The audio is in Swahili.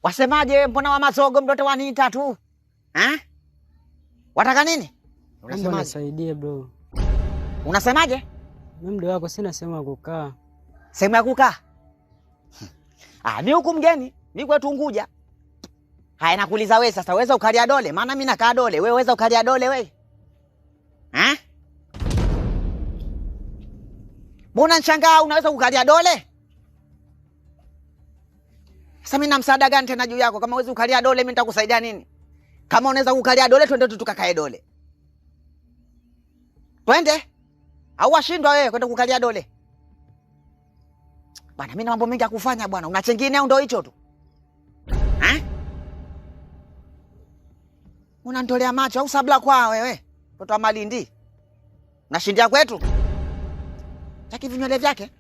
Wasemaje mbona wa mazogo mdote waniita tu? Wataka nini? Unasemaje? Nisaidie bro. Unasemaje? Mimi mdo wako sina sehemu ya kukaa. Sehemu ya kukaa? Mimi huku mgeni, mimi kwetu Unguja. Haya nakuuliza wewe sasa, weza ukalia dole? Maana mimi nakaa dole, wewe weza ukalia dole wewe? Mbona nshangaa unaweza kukalia dole? Sasa mimi na msaada gani tena juu yako? Kama uwezi kukalia dole mimi nitakusaidia nini? Kama unaweza kukalia dole twende tu tukakae dole. Twende? Au washindwa wewe kwenda kukalia dole? Bwana mimi na mambo mengi ya kufanya bwana. Una chengine au ndio hicho tu? Unanitolea macho au sabla kwa wewe? Mtoto wa Malindi. Unashindia kwetu? Chaki vinywele vyake.